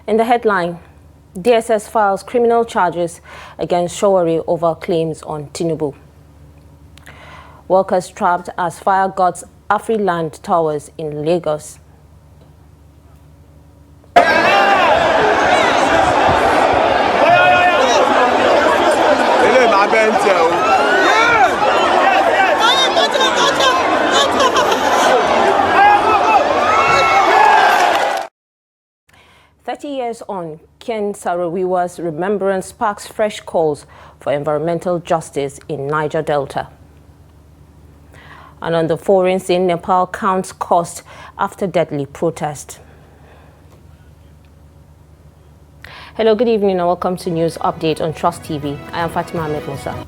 In the headline, DSS files criminal charges against Sowore over claims on Tinubu. Workers trapped as fire guts Afriland towers in Lagos. 30 years on, Saro-Wiwa's remembrance sparks fresh calls for environmental justice in Niger Delta. And on the foreign scene, Nepal counts cost after deadly protest. Hello, good evening and welcome to News Update on Trust TV. I am Fatima Ahmed Musa.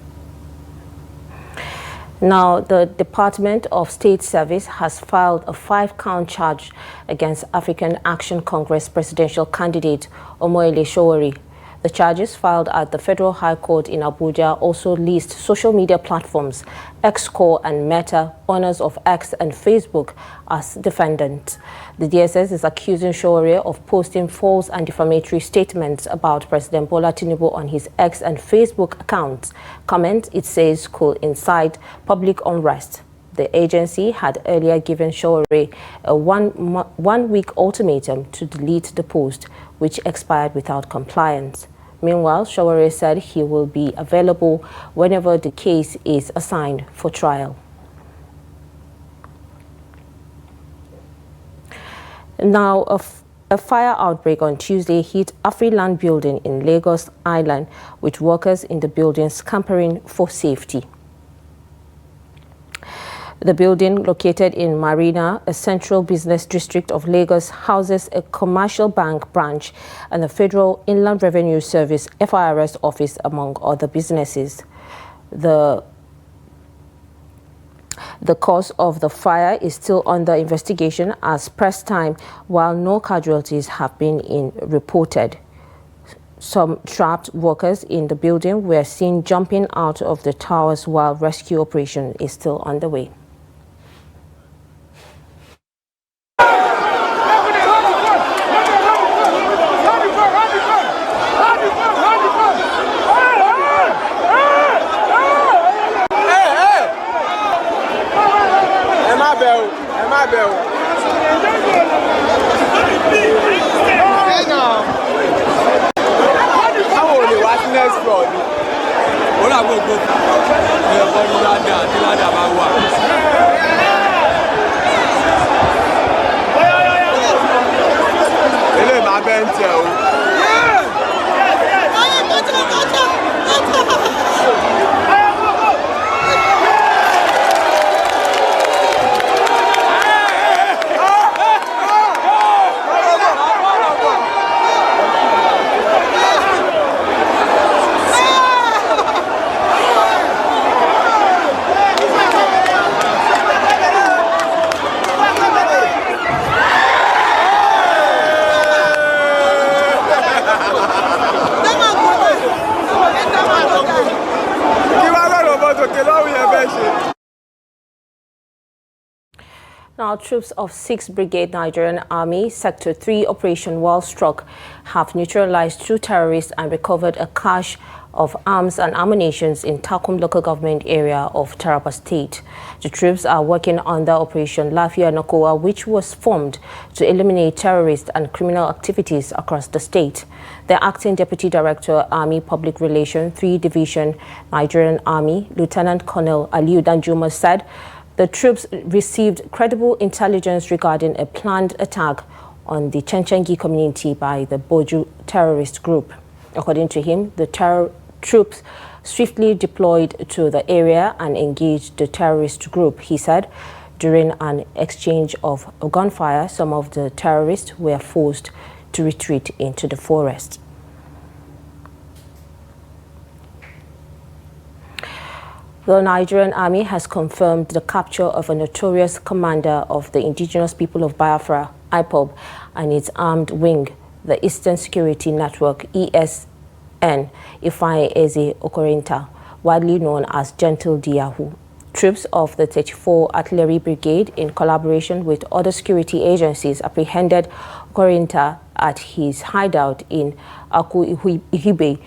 Now, the Department of State Service has filed a 5-count charge against African Action Congress presidential candidate Omoyele Sowore. The charges filed at the Federal High Court in Abuja also list social media platforms X-Core and Meta, owners of X and Facebook, as defendants. The DSS is accusing Sowore of posting false and defamatory statements about President Bola Tinubu on his X and Facebook accounts. Comment, it says, could incite public unrest. The agency had earlier given Sowore a one-week ultimatum to delete the post, which expired without compliance. Meanwhile, Sowore said he will be available whenever the case is assigned for trial. Now, a fire outbreak on Tuesday hit Afriland building in Lagos Island, with workers in the building scampering for safety. The building, located in Marina, a central business district of Lagos, houses a commercial bank branch and the Federal Inland Revenue Service FIRS office, among other businesses. The cause of the fire is still under investigation as press time, while no casualties have been reported. Some trapped workers in the building were seen jumping out of the towers while rescue operation is still underway. Now, troops of 6th Brigade Nigerian Army Sector 3 Operation Wall Struck have neutralized 2 terrorists and recovered a cache of arms and ammunition in Takum local government area of Taraba State. The troops are working under Operation Lafia Nokoa, which was formed to eliminate terrorist and criminal activities across the state. The Acting Deputy Director, Army Public Relations, 3 Division, Nigerian Army, Lieutenant Colonel Aliu Danjuma, said the troops received credible intelligence regarding a planned attack on the Chenchengi community by the Boju terrorist group. According to him, the troops swiftly deployed to the area and engaged the terrorist group. He said during an exchange of gunfire, some of the terrorists were forced to retreat into the forest. The Nigerian Army has confirmed the capture of a notorious commander of the indigenous people of Biafra, IPOB, and its armed wing, the Eastern Security Network, ESN, Ifeanyi Eze Okorinta, widely known as Gentle Diahu. Troops of the 34 Artillery Brigade, in collaboration with other security agencies, apprehended Okorinta at his hideout in Akuihibe,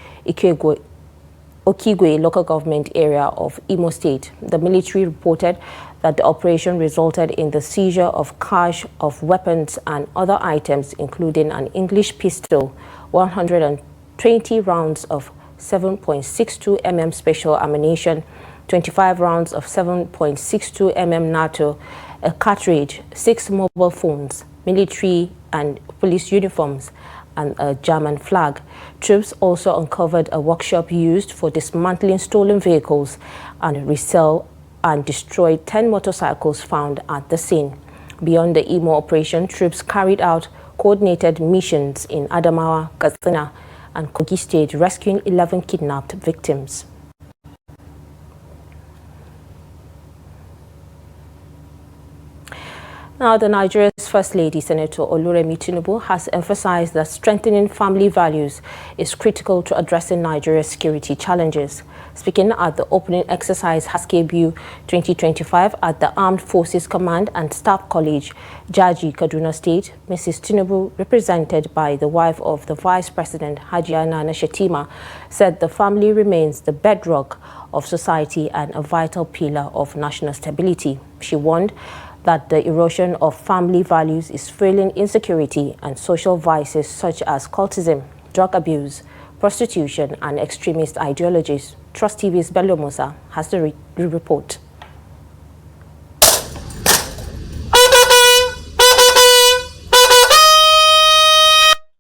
Okigwe local government area of Imo State. The military reported that the operation resulted in the seizure of cache of weapons and other items, including an English pistol, 120 rounds of 7.62 mm special ammunition, 25 rounds of 7.62 mm NATO, a cartridge, 6 mobile phones, military and police uniforms, and a German flag. Troops also uncovered a workshop used for dismantling stolen vehicles and resell and destroyed 10 motorcycles found at the scene. Beyond the Imo operation, troops carried out coordinated missions in Adamawa, Katsina, and Kogi State, rescuing 11 kidnapped victims. Now, the Nigeria's First Lady, Senator Oluremi Tinubu, has emphasized that strengthening family values is critical to addressing Nigeria's security challenges. Speaking at the opening exercise Haskebu 2025 at the Armed Forces Command and Staff College, Jaji, Kaduna State, Mrs. Tinubu, represented by the wife of the Vice President, Hajiya Nana Shetima, said the family remains the bedrock of society and a vital pillar of national stability. She warned that the erosion of family values is fueling insecurity and social vices such as cultism, drug abuse, prostitution, and extremist ideologies. Trust TV's Bello Musa has the report.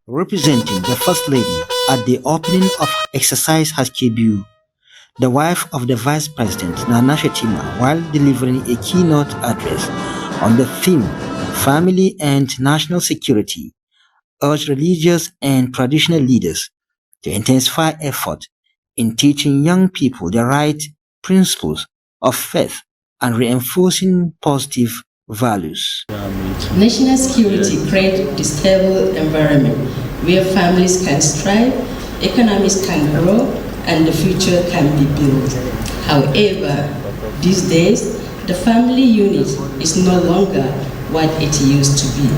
Representing the First Lady at the opening of exercise Haskebu, the wife of the Vice President, Nana Shetima, while delivering a keynote address on the theme Family and National Security, urged religious and traditional leaders to intensify effort in teaching young people the right principles of faith and reinforcing positive values. National security creates a stable environment where families can strive, economies can grow, and the future can be built. However, these days, the family unit is no longer what it used to be.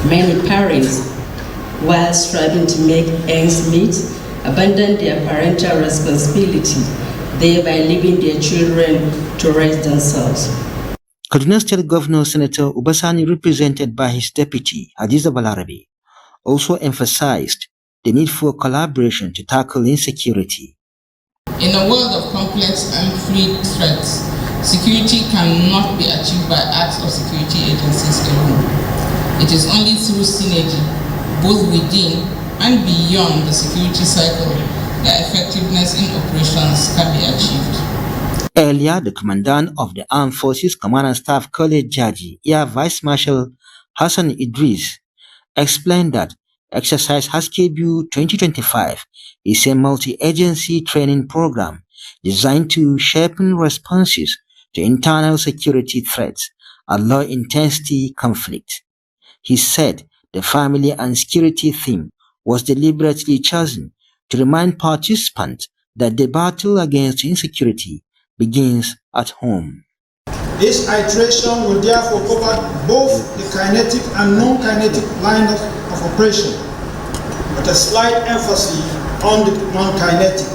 Many parents, while striving to make ends meet, abandon their parental responsibility, thereby leaving their children to raise themselves. Kaduna State Governor Senator Ubasani, represented by his deputy, Hadiza Balarabe, also emphasized the need for collaboration to tackle insecurity. In a world of complex and fluid threats, security cannot be achieved by acts of security agencies alone. It is only through synergy, both within and beyond the security cycle, that effectiveness in operations can be achieved. Earlier, the Commandant of the Armed Forces Command and Staff College, Jaji, Air Vice Marshal Hassan Idris, explained that Exercise Haskebu 2025 is a multi-agency training program designed to sharpen responses to internal security threats and low-intensity conflict. He said the family and security theme was deliberately chosen to remind participants that the battle against insecurity begins at home. This iteration will therefore cover both the kinetic and non-kinetic line of operation, with a slight emphasis on the non-kinetic.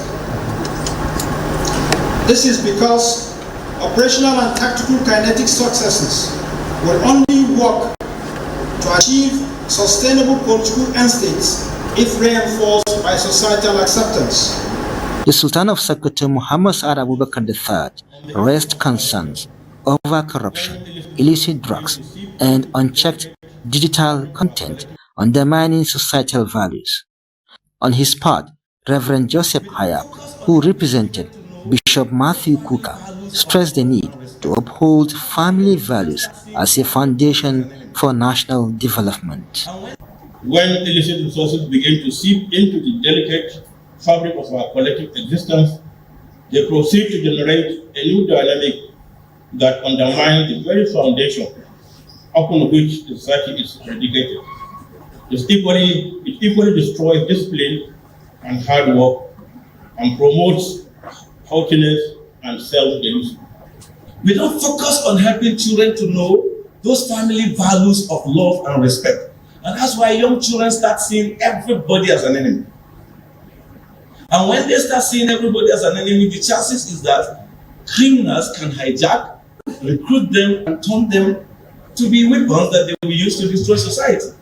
This is because operational and tactical kinetic successes will only work to achieve sustainable political end states if reinforced by societal acceptance. The Sultan of Sokoto, Muhammad Sa'ad Abubakar III, raised concerns over corruption, illicit drugs, and unchecked digital content undermining societal values. On his part, Reverend Joseph Hayab, who represented Bishop Matthew Kuka, stressed the need to uphold family values as a foundation for national development. When illicit resources begin to seep into the delicate fabric of our collective existence, they proceed to generate a new dynamic that undermines the very foundation upon which the society is predicated. It equally destroys discipline and hard work and promotes haughtiness and self-delusion. We don't focus on helping children to know those family values of love and respect. And That's why young children start seeing everybody as an enemy. And when they start seeing everybody as an enemy, the chances is that criminals can hijack, recruit them, and turn them to be weapons that they will use to destroy society.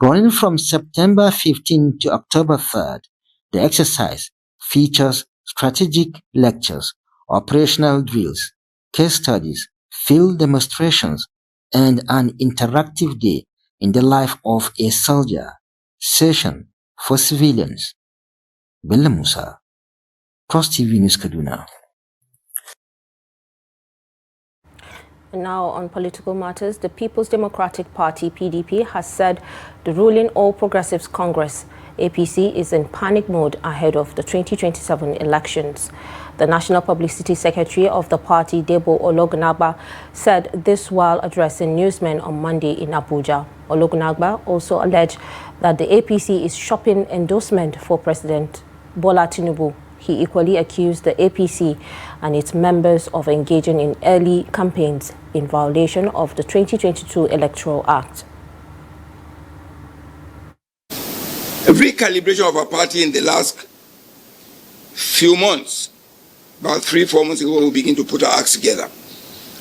Running from September 15 to October 3rd, the exercise features strategic lectures, operational drills, case studies, field demonstrations, and an interactive day in the life of a soldier session for civilians. Bello Musa, Trust TV News Kaduna. Now on political matters, the People's Democratic Party, PDP, has said the ruling All Progressives Congress, APC, is in panic mode ahead of the 2027 elections. The National Publicity Secretary of the party, Debo Ologunagba, said this while addressing newsmen on Monday in Abuja. Ologunagba also alleged that the APC is shopping endorsement for President Bola Tinubu. He equally accused the APC and its members of engaging in early campaigns in violation of the 2022 Electoral Act. A recalibration of our party in the last few months, about 3-4 months ago, when we begin to put our acts together,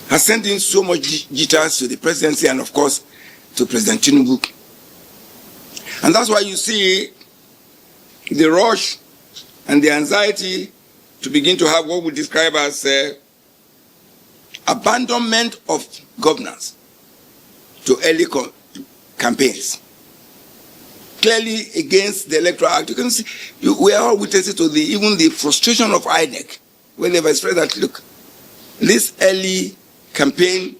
has sent in so much jitters to the presidency and, of course, to President Tinubu. And that's why you see the rush and the anxiety to begin to have what we describe as abandonment of governance to early campaigns. Clearly against the Electoral Act. You can see, we are all witnesses to even the frustration of INEC, where they've expressed that, look, this early campaign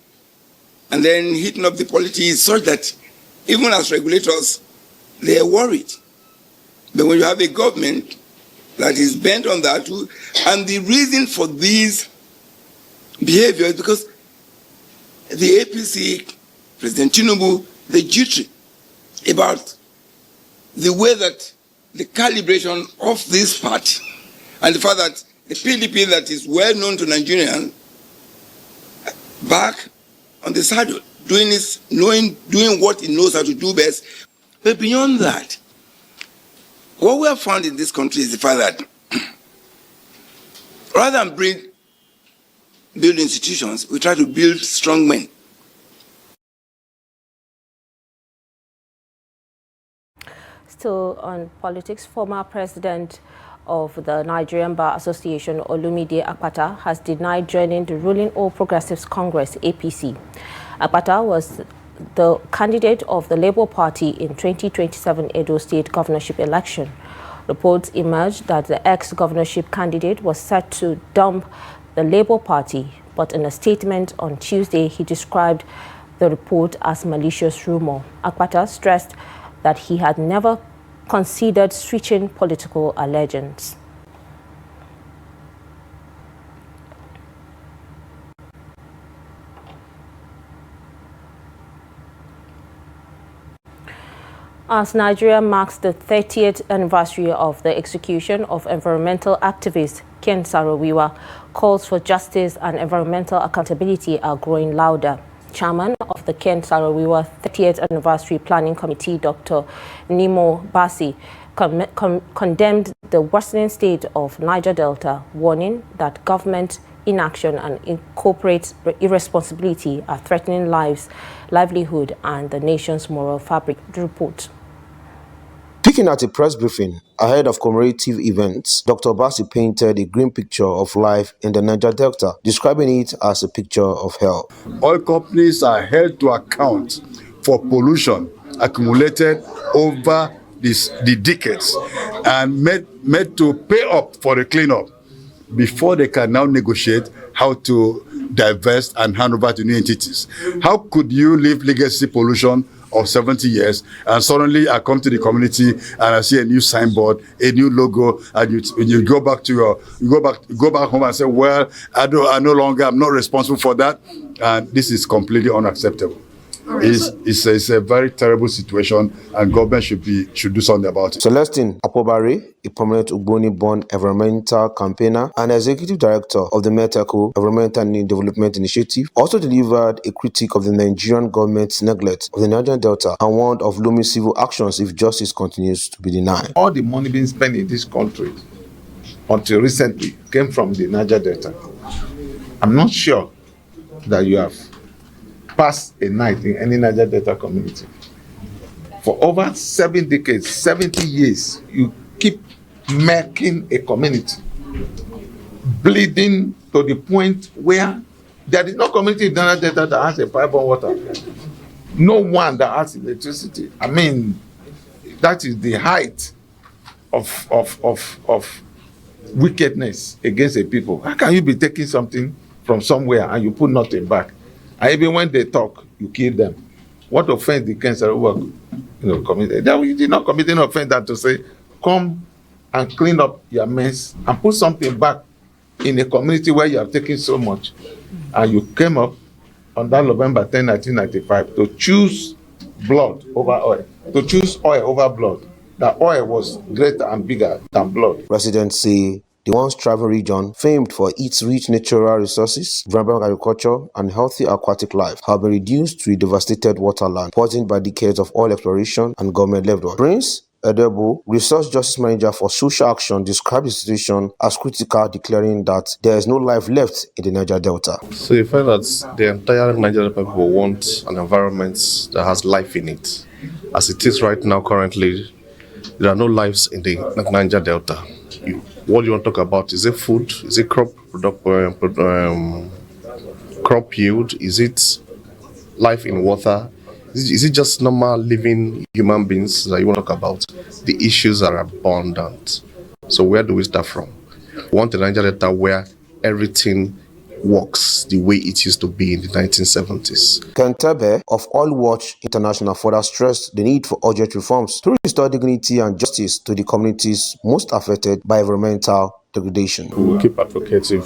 and then heating up the polity is such that even as regulators, they are worried. But when you have a government that is bent on that too, and the reason for these behavior is because the APC, President Tinubu, the jittery about the way that the calibration of this party and the fact that the PDP that is well known to Nigerians back on the saddle, doing what it knows how to do best. But beyond that, what we have found in this country is the fact that rather than build institutions, we try to build strong men. Still on politics, former president of the Nigerian Bar Association, Olumide Akpata, has denied joining the ruling All Progressives Congress, APC. Akpata was the candidate of the Labour Party in 2027 Edo State governorship election. Reports emerged that the ex-governorship candidate was set to dump the Labour Party, but in a statement on Tuesday, he described the report as malicious rumor. Akpata stressed that he had never considered switching political allegiance. As Nigeria marks the 30th anniversary of the execution of environmental activist Ken Saro-Wiwa, calls for justice and environmental accountability are growing louder. Chairman of the Ken Saro-Wiwa 30th Anniversary Planning Committee, Dr. Nimo Basi, condemned the worsening state of Niger Delta, warning that government inaction and corporate irresponsibility are threatening lives, livelihood, and the nation's moral fabric. The report. Speaking at a press briefing ahead of commemorative events, Dr. Basi painted a grim picture of life in the Niger Delta, describing it as a picture of hell. Oil companies are held to account for pollution accumulated over the decades and made to pay up for the cleanup before they can now negotiate how to divest and hand over to new entities. How could you leave legacy pollution of 70 years and suddenly I come to the community and I see a new signboard, a new logo, and you go back to go back home and say, well, I'm no longer responsible for that, and this is completely unacceptable. It's a very terrible situation, and government should do something about it. Celestine Apobare, a prominent Ugboni-born environmental campaigner and executive director of the Meteko Environmental Development Initiative, also delivered a critique of the Nigerian government's neglect of the Niger Delta and warned of looming civil actions if justice continues to be denied. All the money being spent in this country until recently came from the Niger Delta. I'm not sure that you have passed a night in any Niger Delta community. For over 7 decades, 70 years, you keep making a community, bleeding to the point where there is no community in Niger Delta that has a pipe of water. No one that has electricity. I mean, that is the height of wickedness against the people. How can you be taking something from somewhere and you put nothing back? And even when they talk, you kill them. What offense did Ken Saro-Wiwa, committed? You did not commit any offense that to say, come and clean up your mess and put something back in a community where you have taken so much. And you came up on that November 10, 1995 to choose blood over oil, to choose oil over blood. That oil was greater and bigger than blood. Residents say the once travel region, famed for its rich natural resources, vibrant agriculture, and healthy aquatic life, have been reduced to a devastated waterland, poisoned by decades of oil exploration and government leveled. Prince Edebo, Resource Justice Manager for Social Action, described the situation as critical, declaring that there is no life left in the Niger Delta. So you find that the entire Nigerian people want an environment that has life in it. As it is right now, currently, there are no lives in the Niger Delta. What you want to talk about? Is it food? Is it crop yield? Is it life in water? Is it just normal living human beings that you want to talk about? The issues are abundant. So where do we start from? We want a Niger Delta where everything works the way it used to be in the 1970s. Ken Tebe of All Watch International further stressed the need for urgent reforms to restore dignity and justice to the communities most affected by environmental degradation. We will keep advocating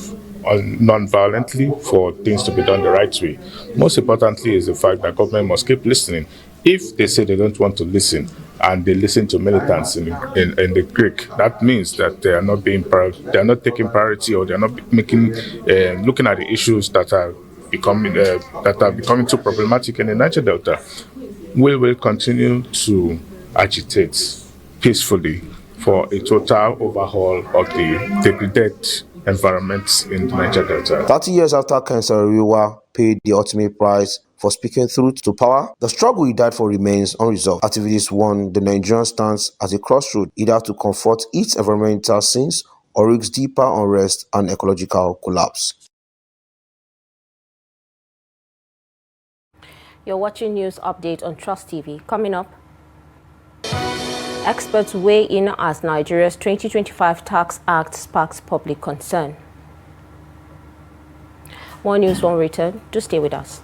non-violently for things to be done the right way. Most importantly is the fact that government must keep listening. If they say they don't want to listen and they listen to militants in the Greek, that means that they are not taking priority, or they are not making looking at the issues that are becoming too problematic in the Niger Delta. We will continue to agitate peacefully for a total overhaul of the degraded environment in the Niger Delta. 30 years after Ken Saro-Wiwa paid the ultimate price for speaking truth to power, the struggle he died for remains unresolved. Activists warn the Nigerian stands at a crossroad, either to confront its environmental sins or risk deeper unrest and ecological collapse. You're watching News Update on Trust TV. Coming up, experts weigh in as Nigeria's 2025 Tax Act sparks public concern. More news won't return. Do stay with us.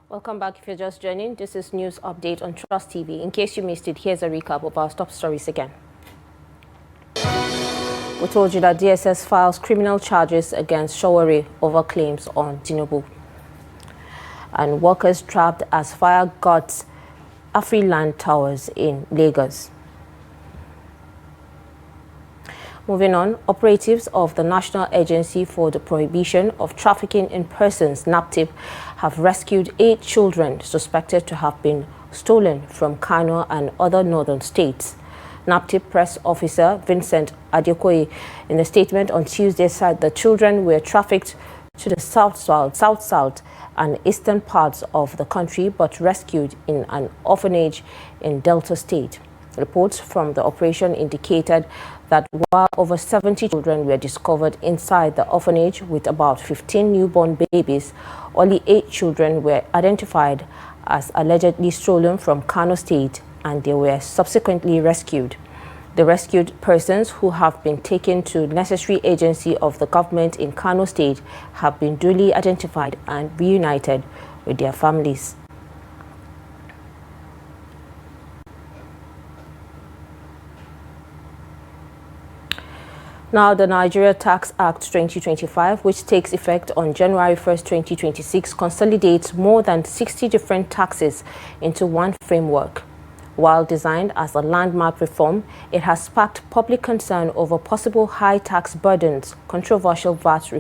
Welcome back. If you're just joining, this is News Update on Trust TV. In case you missed it, here's a recap of our top stories again. We told you that DSS files criminal charges against Sowore over claims on tinubu. And workers trapped as fire guts Afriland towers in Lagos. Moving on, operatives of the National Agency for the Prohibition of Trafficking in Persons, NAPTIP, have rescued 8 children suspected to have been stolen from Kano and other northern states. NAPTIP press officer Vincent Adekoye, in a statement on Tuesday, said the children were trafficked to the south, and eastern parts of the country, but rescued in an orphanage in Delta State. Reports from the operation indicated that while over 70 children were discovered inside the orphanage with about 15 newborn babies, only 8 children were identified as allegedly stolen from Kano State, and they were subsequently rescued. The rescued persons, who have been taken to necessary agency of the government in Kano State, have been duly identified and reunited with their families. Now, the Nigeria Tax Act 2025, which takes effect on January 1st, 2026, consolidates more than 60 different taxes into one framework. While designed as a landmark reform, it has sparked public concern over possible high tax burdens, controversial VAT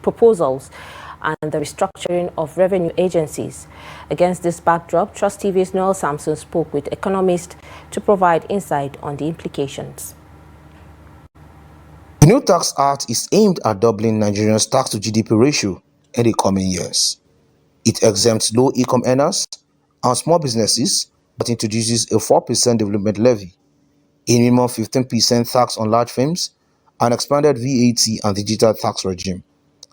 proposals, and the restructuring of revenue agencies. Against this backdrop, Trust TV's Noel Samson spoke with economists to provide insight on the implications. The new tax act is aimed at doubling Nigerians' tax to GDP ratio in the coming years. It exempts low-income earners and small businesses, but introduces a 4% development levy, a minimum 15% tax on large firms, an expanded VAT and digital tax regime,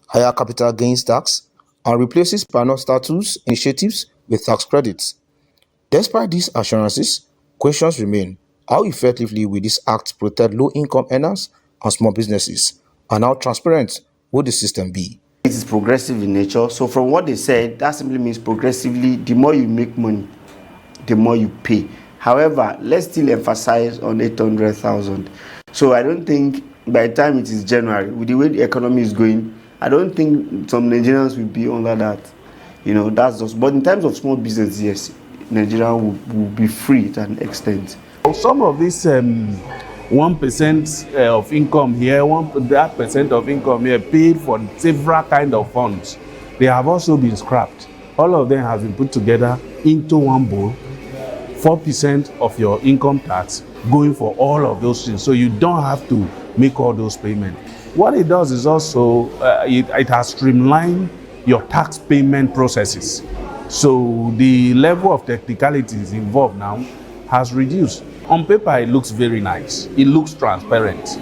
higher capital gains tax, and replaces pioneer status initiatives with tax credits. Despite these assurances, questions remain. How effectively will this act protect low-income earners and small businesses? And how transparent will the system be? It is progressive in nature. So from what they said, that simply means progressively, the more you make money, the more you pay. However, let's still emphasize on 800,000. So I don't think by the time it is January, with the way the economy is going, I don't think some Nigerians will be under that. That's just. But in terms of small business, yes, Nigeria will be free to an extent. Some of these 1% of income here, that percent of income here paid for several kind of funds. They have also been scrapped. All of them have been put together into one bowl. 4% of your income tax going for all of those things, so you don't have to make all those payments. What it does is also it has streamlined your tax payment processes. So the level of technicalities involved now has reduced. On paper, it looks very nice. It looks transparent.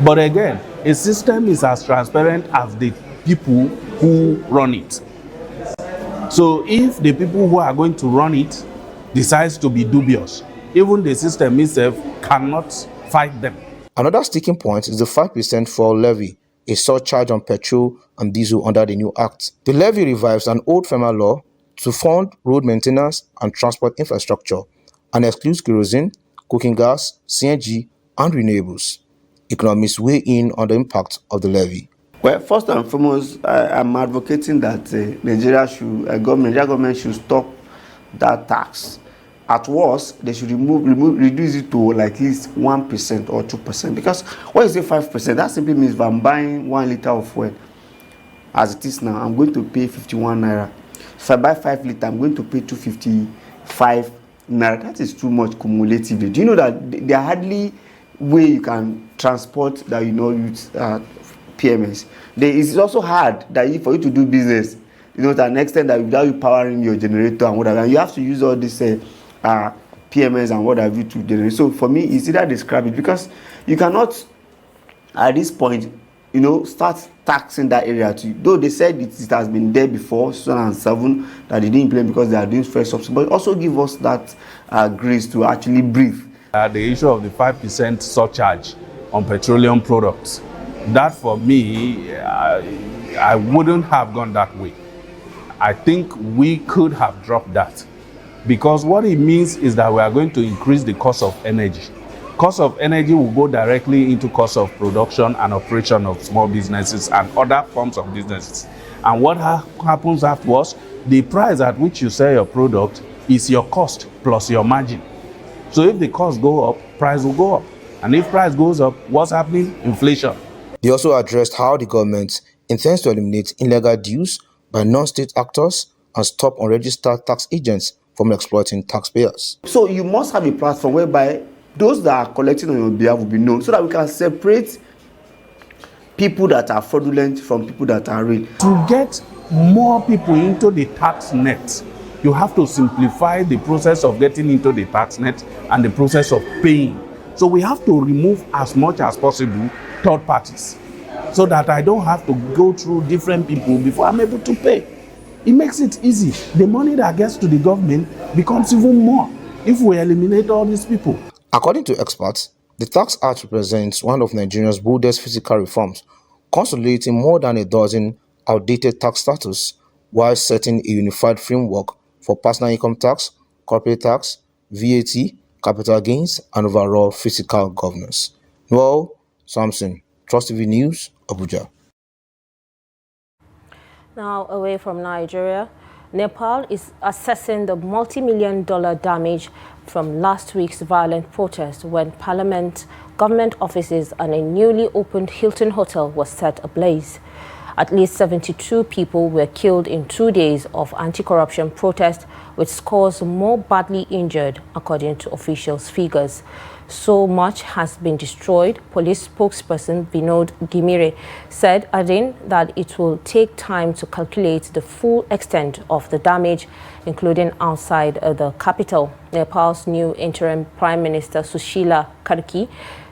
But again, a system is as transparent as the people who run it. So if the people who are going to run it decides to be dubious, even the system itself cannot fight them. Another sticking point is the 5% fuel levy, a surcharge on petrol and diesel under the new act. The levy revives an old FEMA law to fund road maintenance and transport infrastructure and excludes kerosene, cooking gas, CNG, and renewables. Economists weigh in on the impact of the levy. Well, first and foremost, I'm advocating that Nigeria government should stop that tax. At worst, they should reduce it to like at least 1% or 2%. Because when you say 5%, that simply means if I'm buying 1 liter of fuel, as it is now, I'm going to pay 51 naira. If I buy 5 liters, I'm going to pay 255 naira. That is too much cumulatively. Do you know that there are hardly way you can transport that use PMS? It's also hard that for you to do business, to an extent that without you powering your generator and whatever, and you have to use all this PMS and what have you to generate. So for me, it's either they scrap it, because you cannot at this point, start taxing that area too. Though they said it has been there before 2007 that they didn't implement because they are doing fresh subsidy, but also give us that grace to actually breathe. The issue of the 5% surcharge on petroleum products, that for me, I wouldn't have gone that way. I think we could have dropped that, because what it means is that we are going to increase the cost of energy. Cost of energy will go directly into cost of production and operation of small businesses and other forms of businesses. And what happens afterwards, the price at which you sell your product is your cost plus your margin. So if the cost go up, price will go up. And if price goes up, what's happening? Inflation. They also addressed how the government intends to eliminate illegal dues by non-state actors and stop unregistered tax agents from exploiting taxpayers. So you must have a platform whereby those that are collecting on your behalf will be known, so that we can separate people that are fraudulent from people that are real. To get more people into the tax net, you have to simplify the process of getting into the tax net and the process of paying. So we have to remove as much as possible third parties, so that I don't have to go through different people before I'm able to pay. It makes it easy. The money that gets to the government becomes even more if we eliminate all these people. According to experts, the Tax Act represents one of Nigeria's boldest fiscal reforms, consolidating more than a dozen outdated tax status while setting a unified framework for personal income tax, corporate tax, VAT, capital gains, and overall fiscal governance. Noel Samson, Trust TV News, Abuja. Now, away from Nigeria, Nepal is assessing the multi-million-dollar damage from last week's violent protest when parliament, government offices and a newly opened Hilton hotel was set ablaze. At least 72 people were killed in 2 days of anti-corruption protest, with scores more badly injured, according to officials' figures. So much has been destroyed, police spokesperson Vinod Gimire said, adding that it will take time to calculate the full extent of the damage, including outside the capital. Nepal's new interim Prime Minister Sushila Karki,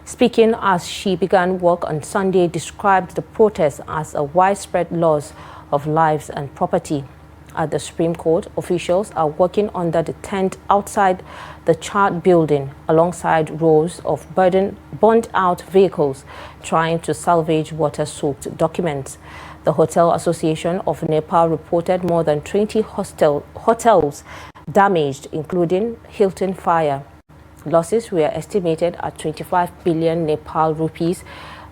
speaking as she began work on Sunday, described the protest as a widespread loss of lives and property. At the Supreme Court, officials are working under the tent outside the Chart building alongside rows of burned-out vehicles trying to salvage water-soaked documents. The Hotel Association of Nepal reported more than 20 hotels damaged, including Hilton fire. Losses were estimated at 25 billion Nepal rupees,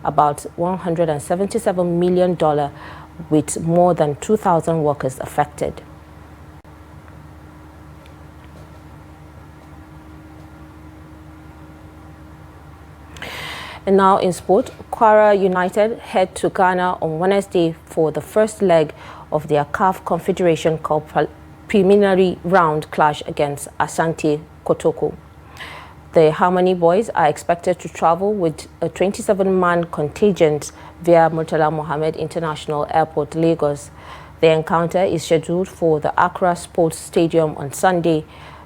about $177 million, with more than 2,000 workers affected. And now in sport, Kwara United head to Ghana on Wednesday for the first leg of their CAF Confederation Cup preliminary round clash against Asante Kotoko. The Harmony Boys are expected to travel with a 27-man contingent via Murtala Mohammed International Airport, Lagos. The encounter is scheduled for the Accra Sports Stadium on Sunday.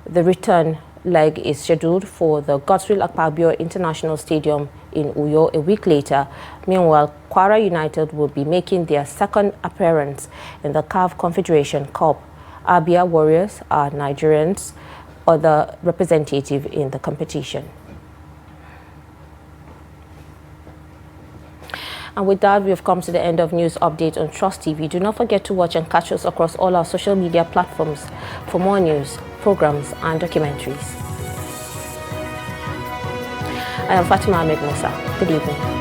The return leg is scheduled for the Godswill Akpabio International Stadium in Uyo a week later. Meanwhile, Kwara United will be making their second appearance in the CAF Confederation Cup. Abia Warriors are Nigerians, other representative in the competition. And with that, we have come to the end of News Update on Trust TV. Do not forget to watch and catch us across all our social media platforms for more news, programs, and documentaries. I am Fatima Ahmed Musa. Good evening.